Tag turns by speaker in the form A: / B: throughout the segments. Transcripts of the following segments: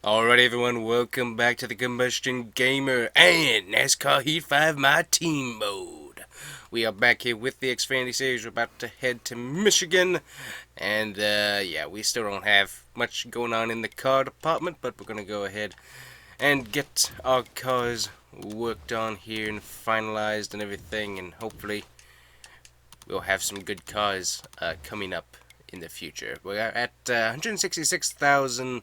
A: Alright everyone, welcome back to the Combustion Gamer and NASCAR Heat 5 My Team mode. We are back here with the Xfinity series. We're about to head to Michigan. And yeah, we still don't have much going on in the car department, but we're going to go ahead and get our cars worked on here and finalized and everything. And hopefully we'll have some good cars coming up in the future. We're at 166,000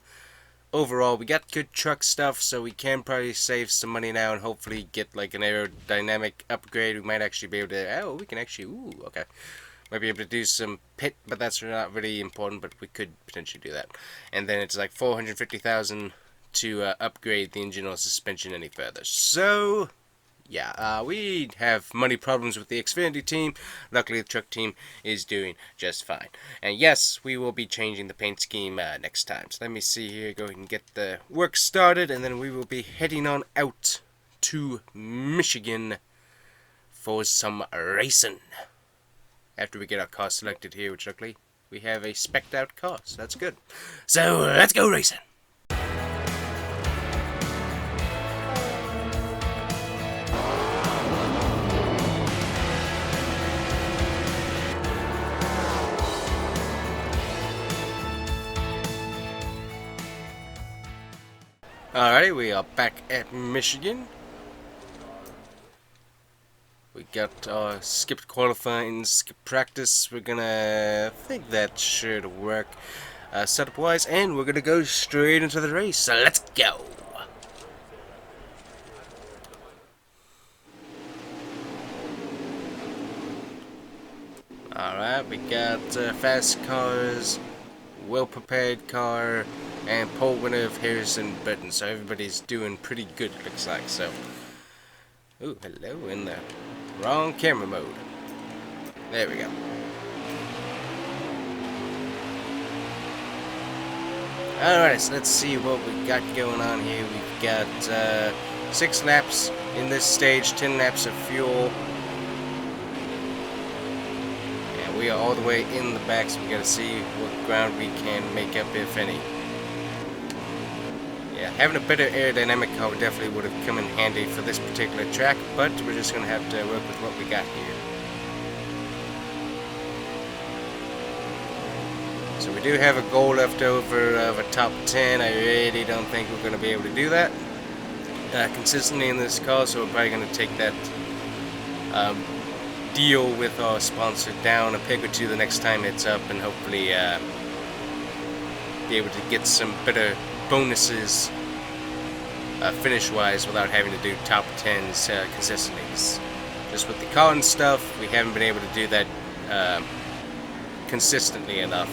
A: overall. We got good truck stuff, so we can probably save some money now and hopefully get like an aerodynamic upgrade. We might actually be able to, we can actually, okay. Might be able to do some pit, but that's not really important, but we could potentially do that. And then it's like 450,000 to upgrade the engine or suspension any further. So yeah, we have money problems with the Xfinity team. Luckily, the truck team is doing just fine. And yes, we will be changing the paint scheme next time. So let me see here, go ahead and get the work started, and then we will be heading on out to Michigan for some racing. After we get our car selected here, which luckily we have a spec'd out car, so that's good. So let's go racing. Alrighty, we are back at Michigan. We got our skipped qualifying, skipped practice. We're gonna, I think that should work setup wise, and we're gonna go straight into the race. So let's go. Alright, we got fast cars, well prepared car, and pole winner of Harrison Burton. So everybody's doing pretty good, it looks like. So, ooh, hello, in the wrong camera mode. There we go. Alright, so let's see what we got going on here. We've got 6 laps in this stage, 10 laps of fuel. And we are all the way in the back, so we gotta see what ground we can make up, if any. Yeah, having a better aerodynamic car definitely would have come in handy for this particular track, but we're just going to have to work with what we got here. So we do have a goal left over of a top 10. I really don't think we're going to be able to do that consistently in this car, so we're probably going to take that deal with our sponsor down a peg or two the next time it's up, and hopefully be able to get some better bonuses finish-wise without having to do top 10s consistently. Just with the car and stuff, we haven't been able to do that consistently enough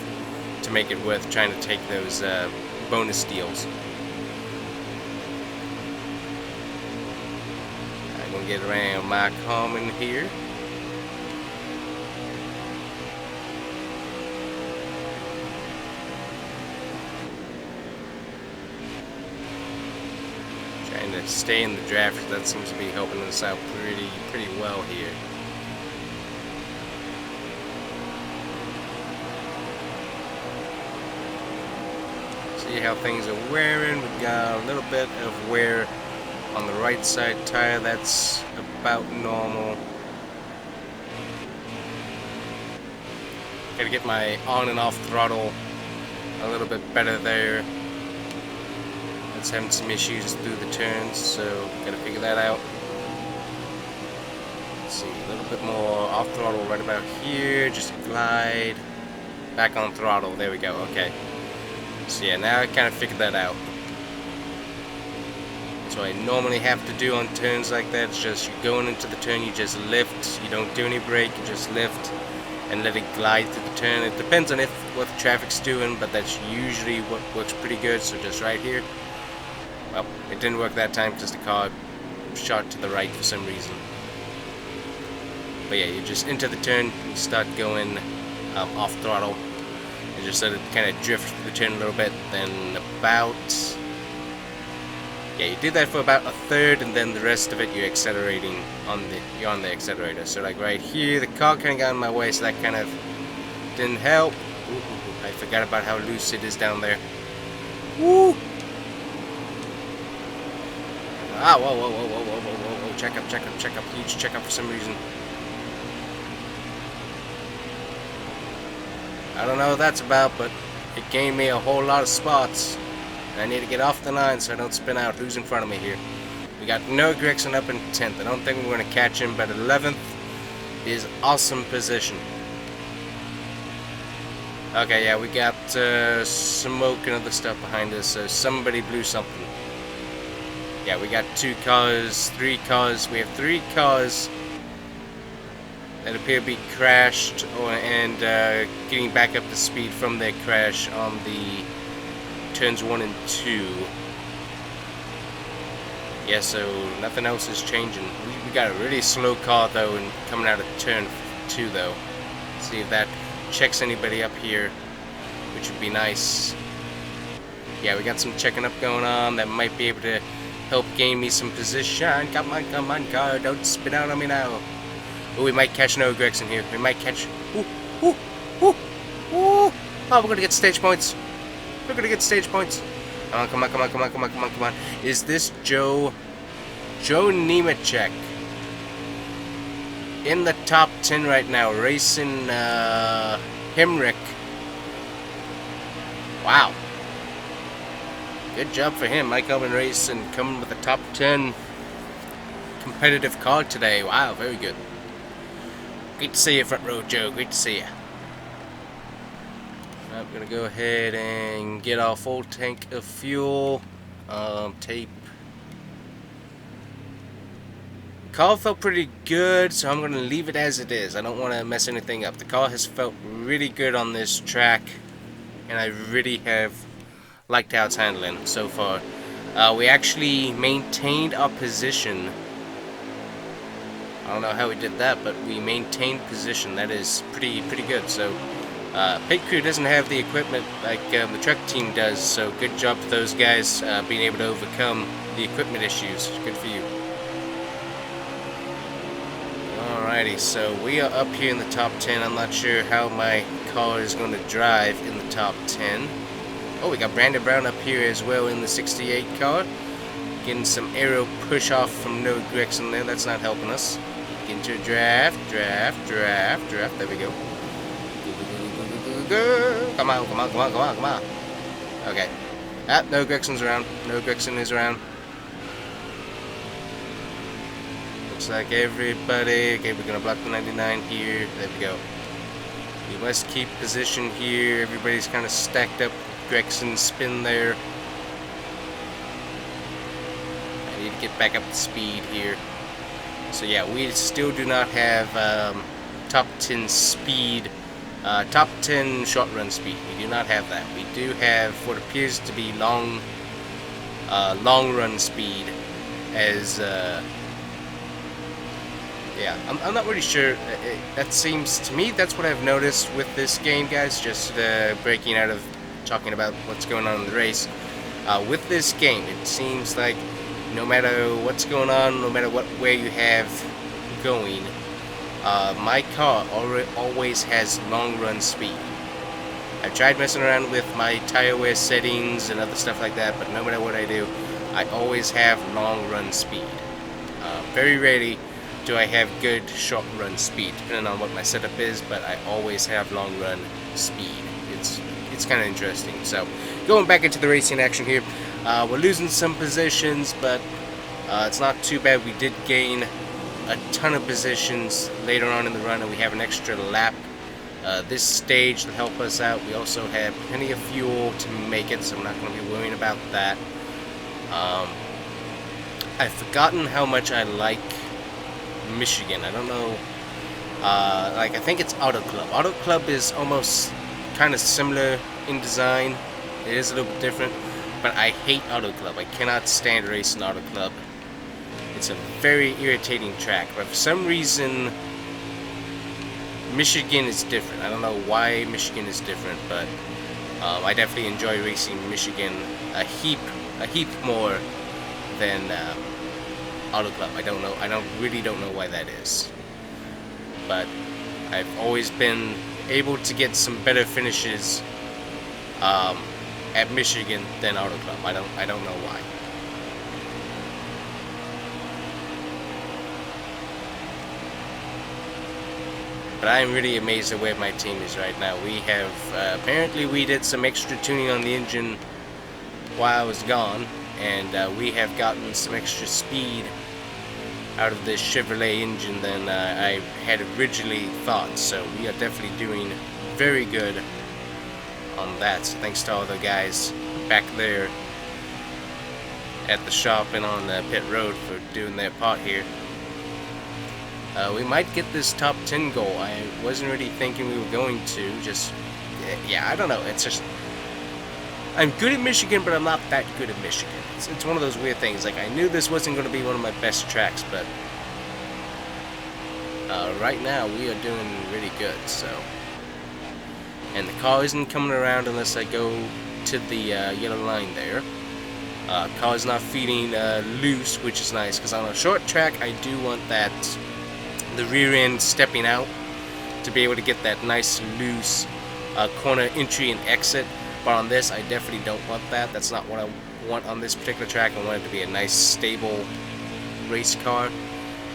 A: to make it worth trying to take those bonus deals. I'm going to get around Mark Harmon here. To stay in the draft, that seems to be helping us out pretty well here. See how things are wearing. We got a little bit of wear on the right side tire. That's about normal. Gotta get my on and off throttle a little bit better there. It's having some issues through the turns, so gotta figure that out. Let's see, a little bit more off throttle right about here, just glide, back on throttle, there we go, okay. So yeah, now I kind of figured that out. That's what I normally have to do on turns like that. It's just you're going into the turn, you just lift, you don't do any brake, you just lift and let it glide through the turn. It depends on what the traffic's doing, but that's usually what works pretty good, so just right here. Well, it didn't work that time because the car shot to the right for some reason. But yeah, you just enter the turn, you start going off throttle, and just let it kind of drift the turn a little bit. Then you do that for about a third, and then the rest of it you're accelerating you're on the accelerator. So like right here, the car kind of got in my way, so that kind of didn't help. I forgot about how loose it is down there. Woo! Ah, whoa, whoa, whoa, whoa, whoa, whoa, whoa, whoa. Check up, check up, check up. Huge check up for some reason. I don't know what that's about, but it gained me a whole lot of spots. I need to get off the line so I don't spin out. Who's in front of me here? We got Noah Gragson up in 10th. I don't think we're going to catch him, but 11th is awesome position. Okay, yeah, we got smoke and other stuff behind us, so somebody blew something. Yeah, we got 2 cars, 3 cars. We have 3 cars that appear to be crashed and getting back up to speed from their crash on the turns 1 and 2. Yeah, so nothing else is changing. We got a really slow car though, and coming out of turn 2 though. See if that checks anybody up here, which would be nice. Yeah, we got some checking up going on that might be able to help gain me some position. Come on, car, don't spin out on me now. Oh, we might catch Noah Gragson here. We might catch. Ooh, ooh, ooh, ooh. Oh, we're gonna get stage points. We're gonna get stage points. Come on, come on, come on, come on, come on, come on, come on. Is this Joe Nemechek in the top 10 right now, racing Hemrick? Wow. Good job for him. Mike Elvin racing, coming with a top 10 competitive car today. Wow, very good. Great to see you, front row Joe. Great to see you. I'm gonna go ahead and get our full tank of fuel. Tape. The car felt pretty good, so I'm gonna leave it as it is. I don't want to mess anything up. The car has felt really good on this track, and I really have liked how it's handling so far. We actually maintained our position. I don't know how we did that, but we maintained position. That is pretty good. So pit crew doesn't have the equipment like the truck team does, so good job to those guys being able to overcome the equipment issues. Good for you. Alrighty, so we are up here in the top 10. I'm not sure how my car is going to drive in the top 10. Oh, we got Brandon Brown up here as well in the 68 car. Getting some aero push off from Noah Gragson there. That's not helping us. Get into a draft. There we go. Come on. Okay. Noah Gragson's around. Noah Gragson is around. Looks like everybody. Okay, we're gonna block the 99 here. There we go. We must keep position here. Everybody's kind of stacked up. Gragson's spin there. I need to get back up to speed here. So yeah, we still do not have top 10 speed, top 10 short run speed. We do not have that. We do have what appears to be long run speed as yeah, I'm not really sure. That seems to me, that's what I've noticed with this game, guys. Just breaking out of talking about what's going on in the race. With this game, it seems like no matter what's going on, no matter what way you have going, my car always has long run speed. I've tried messing around with my tire wear settings and other stuff like that, but no matter what I do, I always have long run speed. Very rarely do I have good short run speed, depending on what my setup is, but I always have long run speed. It's kind of interesting. So, going back into the racing action here, we're losing some positions, but it's not too bad. We did gain a ton of positions later on in the run, and we have an extra lap. This stage will help us out. We also have plenty of fuel to make it, so I'm not going to be worrying about that. I've forgotten how much I like Michigan. I don't know. Like, I think it's Auto Club. Auto Club is almost kind of similar in design. It is a little bit different, but I hate Auto Club. I cannot stand racing Auto Club. It's a very irritating track, but for some reason Michigan is different. I don't know why Michigan is different, but I definitely enjoy racing Michigan a heap more than Auto Club. I don't know. Really don't know why that is, but I've always been able to get some better finishes at Michigan than Auto Club. I don't know why. But I'm really amazed at where my team is right now. We have, apparently we did some extra tuning on the engine while I was gone, and we have gotten some extra speed out of this Chevrolet engine than I had originally thought. So we are definitely doing very good on that. So thanks to all the guys back there at the shop and on the pit road for doing their part here. We might get this top 10 goal. I wasn't really thinking we were going to. Just, yeah, I don't know. It's just, I'm good at Michigan, but I'm not that good at Michigan. It's one of those weird things. Like, I knew this wasn't going to be one of my best tracks, but right now we are doing really good. So, and the car isn't coming around unless I go to the yellow line there. Car is not feeding loose, which is nice, because on a short track I do want that, the rear end stepping out to be able to get that nice loose corner entry and exit. But on this I definitely don't want that. That's not what I want on this particular track. I want it to be a nice stable race car,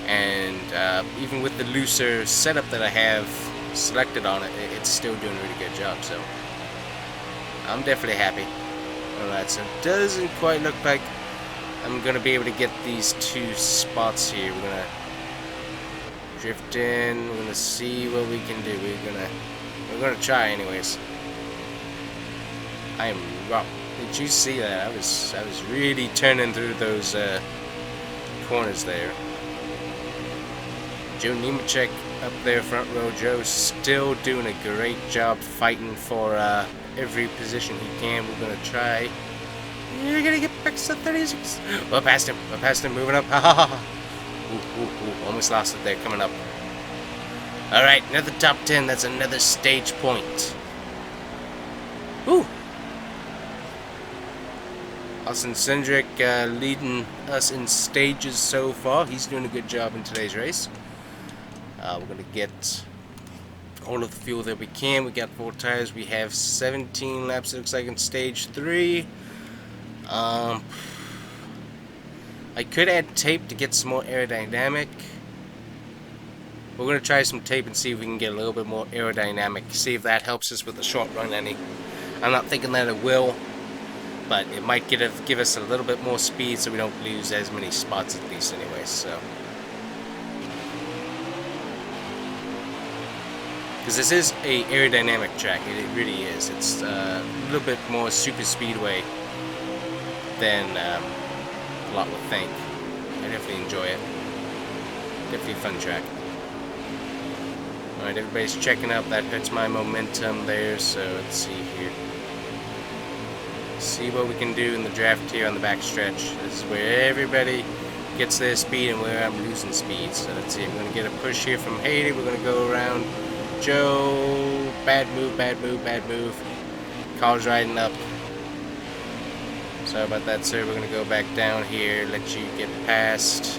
A: and even with the looser setup that I have selected on it, it's still doing a really good job. So I'm definitely happy. Alright, so it doesn't quite look like I'm gonna be able to get these two spots here. We're gonna drift in, we're gonna see what we can do. We're gonna try anyways. I am rough. Did you see that? I was really turning through those corners there. Joe Nemechek up there front row. Joe's still doing a great job fighting for every position he can. We're gonna try. You're gonna get back to 36. We're past him. We're past him. Moving up. Ha ha ha. Ooh, almost lost it there. Coming up. Alright, another top 10. That's another stage point. Ooh. Austin Cindric leading us in stages so far. He's doing a good job in today's race. We're going to get all of the fuel that we can. We got 4 tires. We have 17 laps, it looks like, in stage 3. I could add tape to get some more aerodynamic. We're going to try some tape and see if we can get a little bit more aerodynamic. See if that helps us with the short run any. I'm not thinking that it will, but it might give us a little bit more speed so we don't lose as many spots at least anyway. So, because this is a aerodynamic track, it really is. It's a little bit more super speedway than a lot would think. I definitely enjoy it. Definitely a fun track. Alright, everybody's checking up. That's my momentum there, so let's see here. See what we can do in the draft here on the back stretch. This is where everybody gets their speed and where I'm losing speed. So let's see, I'm going to get a push here from Haiti. We're going to go around Joe. Bad move, bad move, bad move. Car's riding up. Sorry about that, sir. We're going to go back down here, let you get past.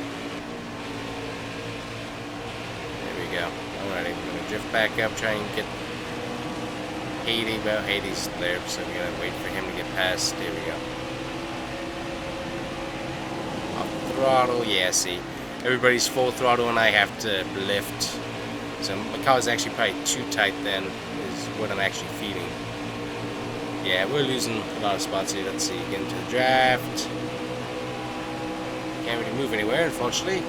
A: There we go. Alrighty, we're going to drift back up, try and get Haiti. Well, Haiti's there, so we gotta wait for him to get past. There we go. Off throttle, yeah, see. Everybody's full throttle and I have to lift. So my car is actually probably too tight then, is what I'm actually feeding. Yeah, we're losing a lot of spots here. Let's see, get into the draft. Can't really move anywhere, unfortunately.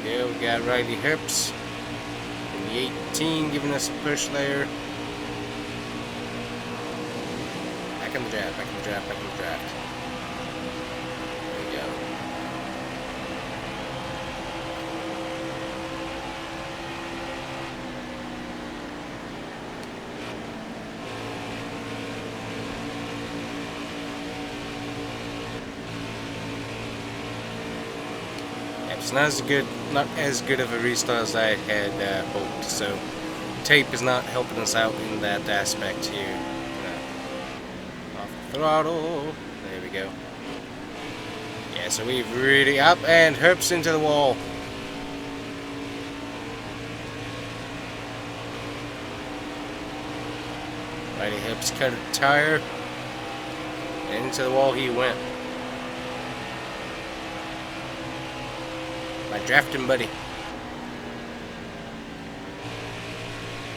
A: There we go, we got Riley Herbst in the 18 giving us a push there. Back in the draft, back in the draft, back in the draft. There we go. It's not as good of a restart as I had hoped. So tape is not helping us out in that aspect here. Off the throttle. There we go. Yeah, so we've really up and Herbst into the wall. Righty Herbst cut a tire. And into the wall he went. Draft him, buddy.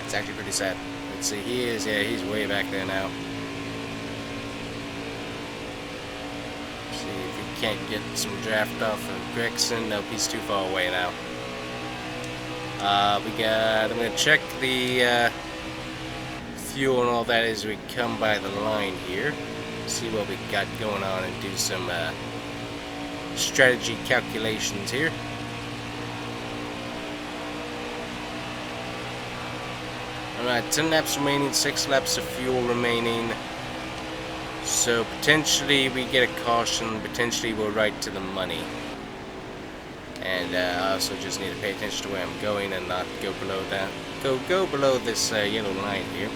A: It's actually pretty sad. Let's see, he's way back there now. See if we can't get some draft off of Gregson. Nope, he's too far away now. I'm gonna check the fuel and all that as we come by the line here. See what we got going on and do some strategy calculations here. Alright, 10 laps remaining, 6 laps of fuel remaining. So potentially we get a caution, potentially we're right to the money. And I also just need to pay attention to where I'm going and not go below that. Go below this yellow line here.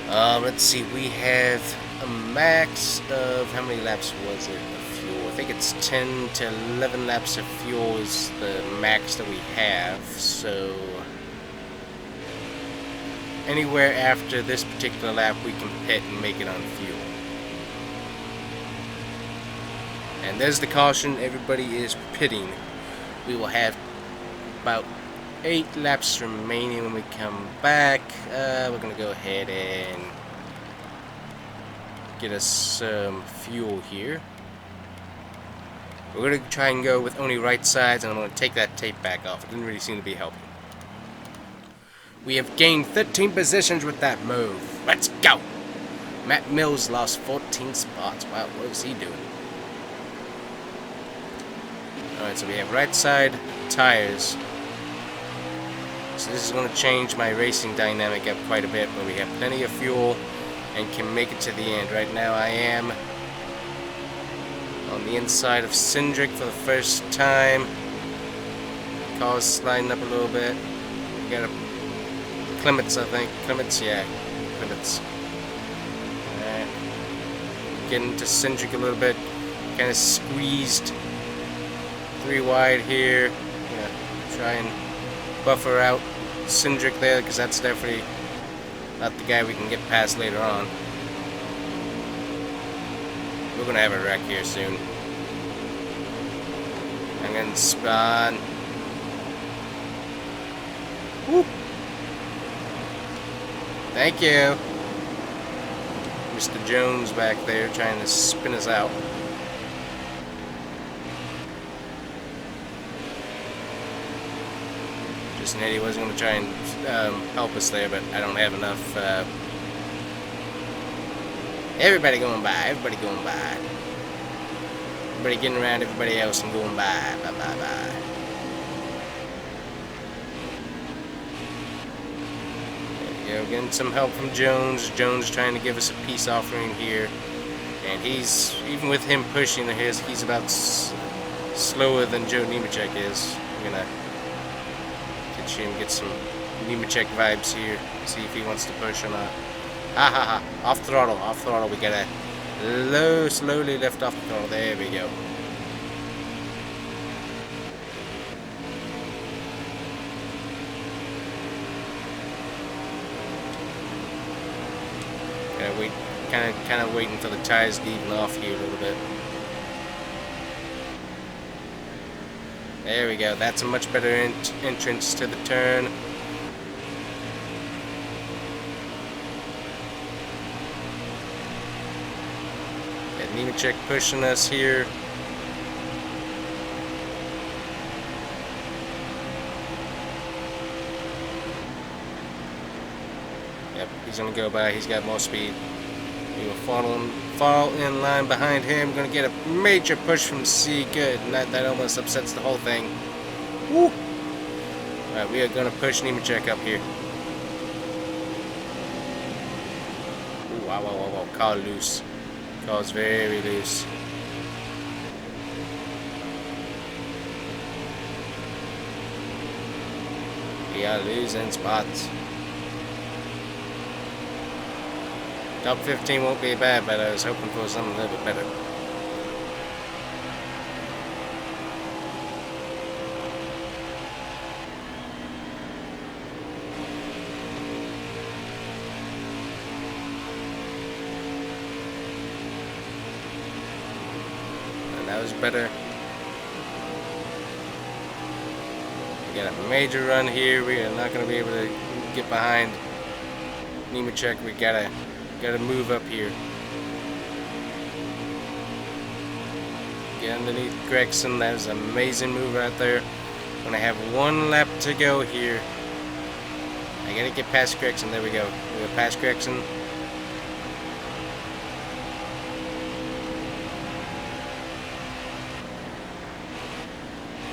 A: Let's see, we have a max of, how many laps was it of fuel? I think it's 10 to 11 laps of fuel is the max that we have. So anywhere after this particular lap we can pit and make it on fuel. And there's the caution, everybody is pitting. We will have about 8 laps remaining when we come back. We're going to go ahead and get us some fuel here. We're going to try and go with only right sides, and I'm going to take that tape back off. It didn't really seem to be helping. We have gained 13 positions with that move. Let's go! Matt Mills lost 14 spots. Wow, what was he doing? Alright, so we have right side tires. So this is going to change my racing dynamic up quite a bit, but we have plenty of fuel and can make it to the end. Right now I am on the inside of Cindric for the first time. Car's sliding up a little bit. We got a Clements, I think. Clements, yeah. Clements. Alright. Getting to Cindric a little bit. Kind of squeezed 3 wide here. Yeah, try and buffer out Cindric there, because that's definitely not the guy we can get past later on. We're gonna have a wreck here soon. I'm gonna spawn. Woo! Thank you, Mr. Jones back there trying to spin us out. Just Eddie was going to try and help us there, but I don't have enough. Everybody going by, everybody going by. Everybody getting around everybody else and going by. Bye, bye, bye. There we go, getting some help from Jones. Jones trying to give us a peace offering here. And he's, even with him pushing his, he's about slower than Joe Nemechek is. I'm going to get some Nemechek vibes here. See if he wants to push or not. Ha ha ha. Off throttle, off throttle. We gotta slowly lift off the throttle. There we go. Gotta wait, kind of wait until the tires even off here a little bit. There we go. That's a much better entrance to the turn. Got Nemechek pushing us here. Yep, he's gonna go by. He's got more speed. We will fall in line behind him. Gonna get a major push from C. Good. And that almost upsets the whole thing. Woo! Alright, we are gonna push Nemechek up here. Ooh, wow, wow, wow, wow. Car loose. Car's very loose. We are losing spots. Top 15 won't be bad, but I was hoping for something a little bit better. And that was better. We got a major run here. We are not going to be able to get behind Nemechek. We gotta move up here. Get underneath Gregson. That was an amazing move right there. I'm gonna have one lap to go here. I gotta get past Gregson. There we go. We go past Gregson.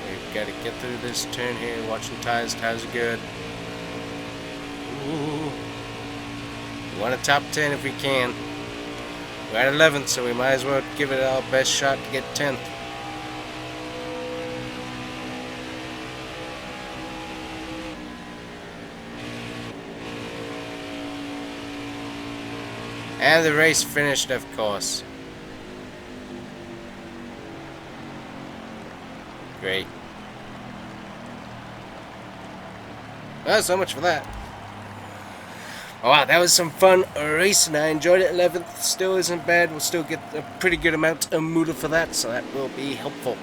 A: We've got to get through this turn here. Watching tires. Tires are good. Ooh. We want a top 10 if we can. We're at 11th, so we might as well give it our best shot to get 10th. And the race finished, of course. Great. Well, so much for that. Oh, wow, that was some fun racing. I enjoyed it. 11th still isn't bad. We'll still get a pretty good amount of moolah for that, so that will be helpful.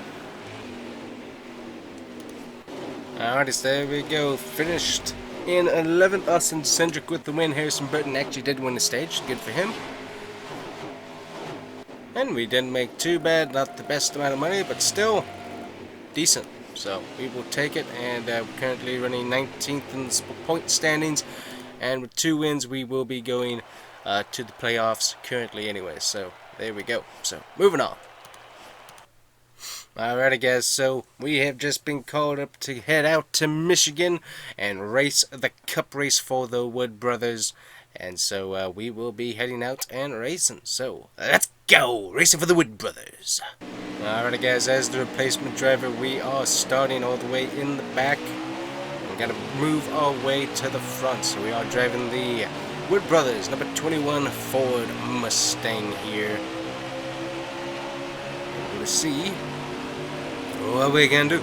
A: Alrighty, so there we go. Finished in 11th. Austin Cendric with the win. Harrison Burton actually did win the stage. Good for him. And we didn't make too bad. Not the best amount of money, but still decent. So we will take it. And we're currently running 19th in the point standings. And with 2 wins, we will be going to the playoffs currently anyway. So there we go. So moving on. Alrighty guys, so we have just been called up to head out to Michigan and race the cup race for the Wood Brothers. And so we will be heading out and racing. So let's go! Racing for the Wood Brothers. Alrighty guys, as the replacement driver, we are starting all the way in the back. We gotta move our way to the front. So we are driving the Wood Brothers, number 21 Ford Mustang here. We'll see what we can do.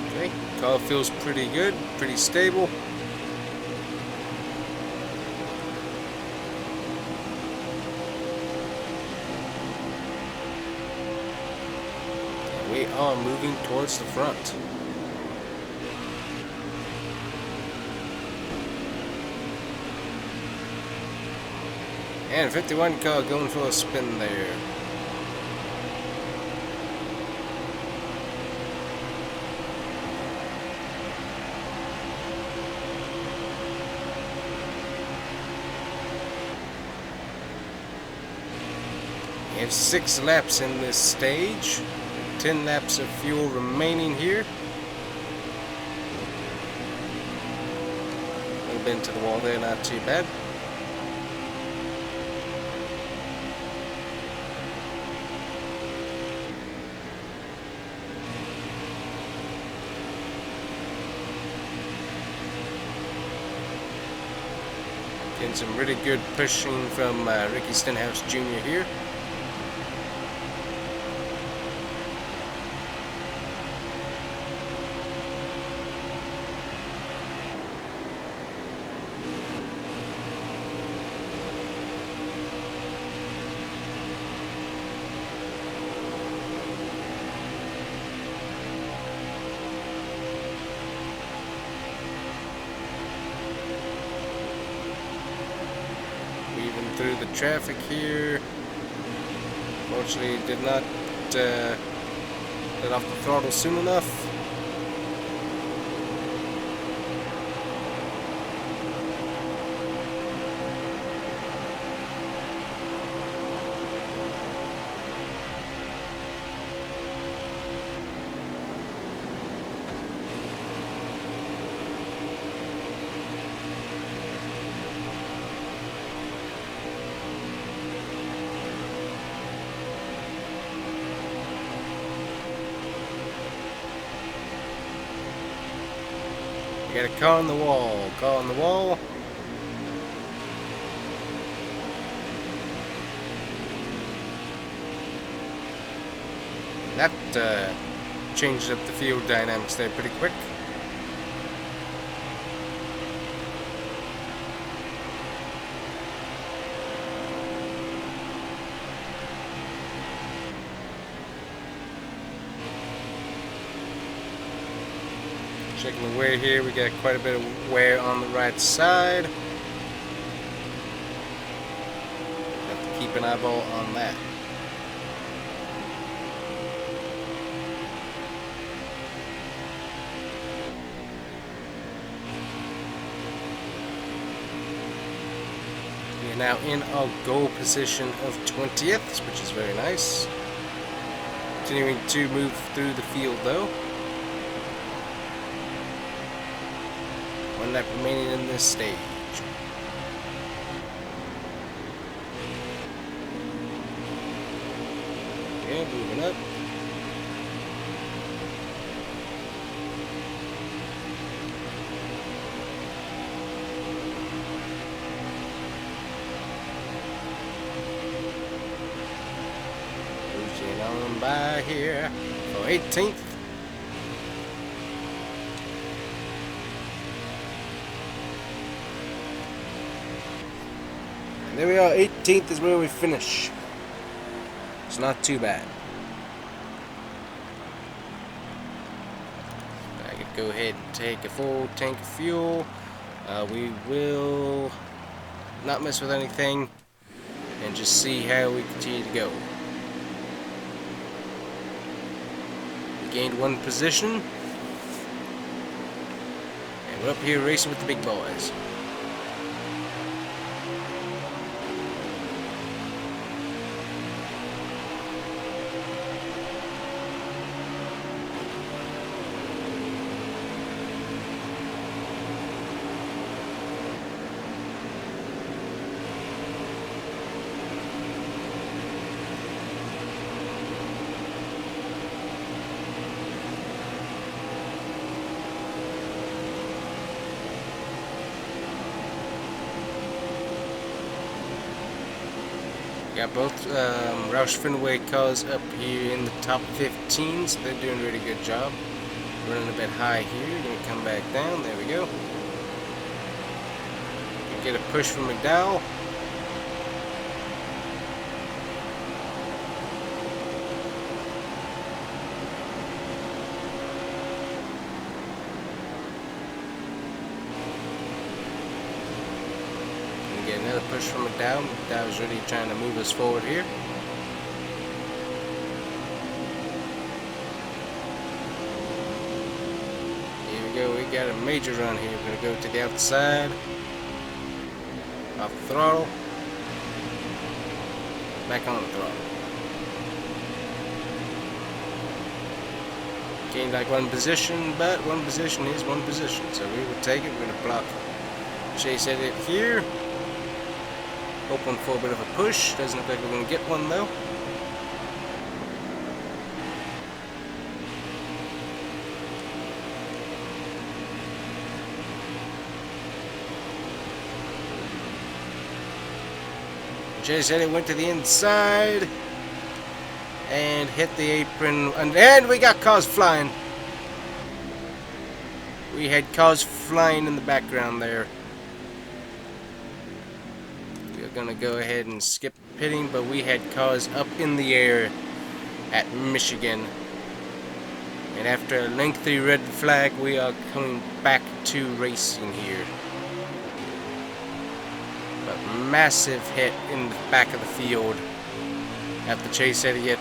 A: Okay, car feels pretty good, pretty stable. We are moving towards the front. And 51 car going for a spin there. We have 6 laps in this stage. 10 laps of fuel remaining here. A little bit into the wall there, not too bad. Getting some really good pushing from Ricky Stenhouse Jr. here. Weaving through the traffic here. Fortunately, did not let off the throttle soon enough. We got a car on the wall. Car on the wall. That changed up the field dynamics there pretty quick. Checking the wear here, we got quite a bit of wear on the right side. Have to keep an eyeball on that. We are now in our goal position of 20th, which is very nice. Continuing to move through the field though. One lap remaining in this stage. Okay, moving up. Pushing on by here for 18th. And there we are, 18th is where we finish. It's not too bad. I could go ahead and take a full tank of fuel. We will not mess with anything and just see how we continue to go. We gained one position and we're up here racing with the big boys. Got both Roush Fenway cars up here in the top 15, so they're doing a really good job. Running a bit high here, gonna come back down, there we go. Get a push from McDowell. Get another push from McDowell. McDowell's really trying to move us forward here. Here we go. We got a major run here. We're gonna go to the outside. Off the throttle. Back on the throttle. Gained like one position, but one position is one position. So we will take it. We're gonna block Chase Elliott here. Hoping for a bit of a push. Doesn't look like we're going to get one though. Chase Elliott went to the inside and hit the apron, and we got cars flying. We had cars flying in the background there. Gonna go ahead and skip pitting, but we had cars up in the air at Michigan, and after a lengthy red flag we are coming back to racing here. But massive hit in the back of the field after Chase Elliott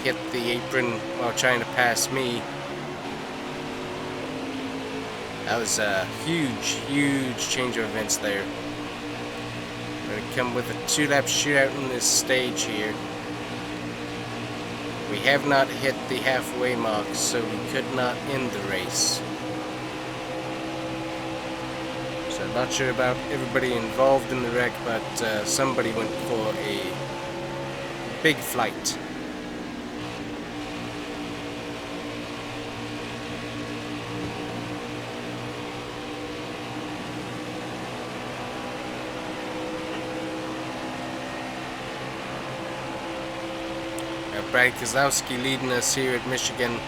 A: hit the apron while trying to pass me. That was a huge change of events there. We're going to come with a 2-lap shootout in this stage here. We have not hit the halfway mark, so we could not end the race. So I'm not sure about everybody involved in the wreck, but somebody went for a big flight. Brad Keselowski leading us here at Michigan.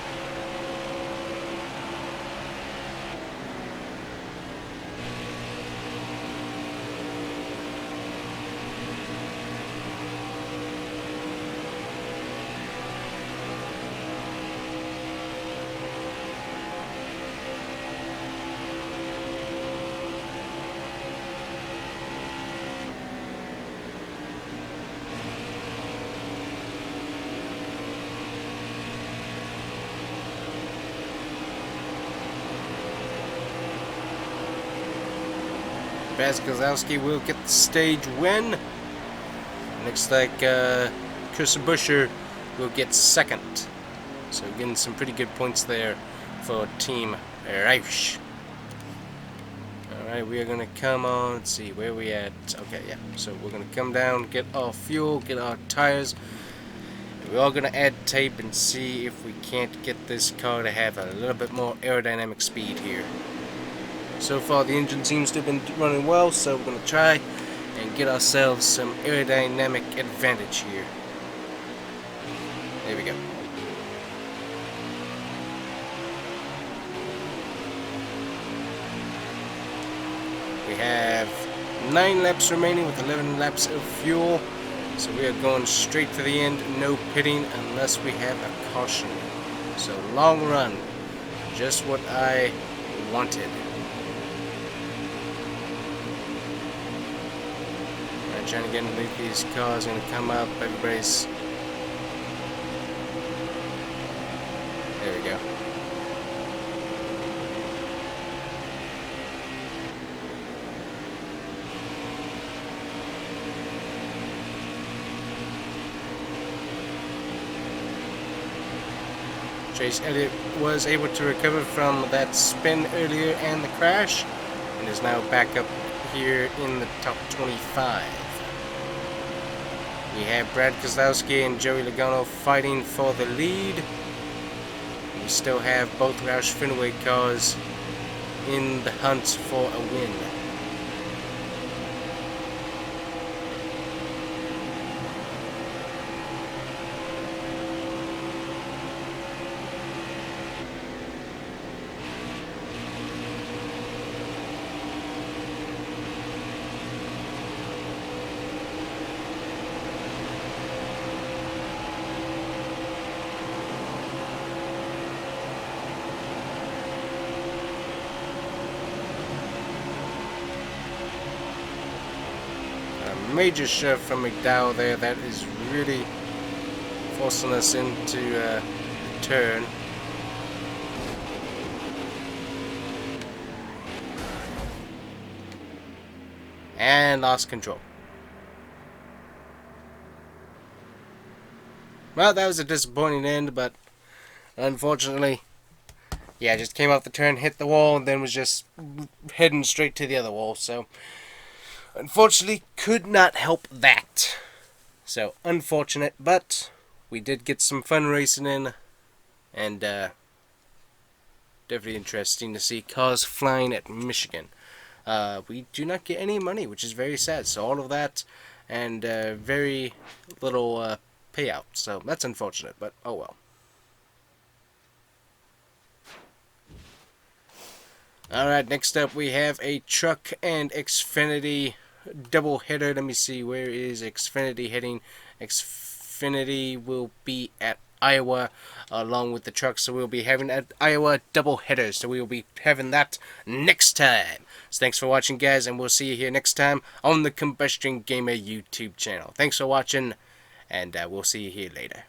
A: Brad Keselowski will get the stage win. Looks like Chris Buescher will get second. So getting some pretty good points there for Team Roush. Alright, we are going to come on, let's see, where we at? Okay, yeah, so we're going to come down, get our fuel, get our tires. We're all going to add tape and see if we can't get this car to have a little bit more aerodynamic speed here. So far the engine seems to have been running well, so we're going to try and get ourselves some aerodynamic advantage here. There we go. We have 9 laps remaining with 11 laps of fuel. So we are going straight to the end, no pitting unless we have a caution. So long run, just what I wanted. Alright, trying to get underneath these cars, gonna come up, everybody's... There we go. Chase Elliott was able to recover from that spin earlier and the crash, and is now back up here in the top 25. We have Brad Keselowski and Joey Logano fighting for the lead. We still have both Roush Fenway cars in the hunt for a win. Major shove from McDowell there. That is really forcing us into the turn. And lost control. Well, that was a disappointing end, but unfortunately, yeah, just came off the turn, hit the wall, and then was just heading straight to the other wall. So unfortunately, could not help that. So, unfortunate, but we did get some fun racing in, and definitely interesting to see cars flying at Michigan. We do not get any money, which is very sad. So, all of that, and very little payout. So, that's unfortunate, but oh well. Alright, next up we have a truck and Xfinity double header. Let me see, where is Xfinity heading? Xfinity will be at Iowa along with the truck, so we'll be having an Iowa double header, so we will be having that next time. So thanks for watching, guys, and we'll see you here next time on the Combustion Gamer YouTube channel. Thanks for watching, and we'll see you here later.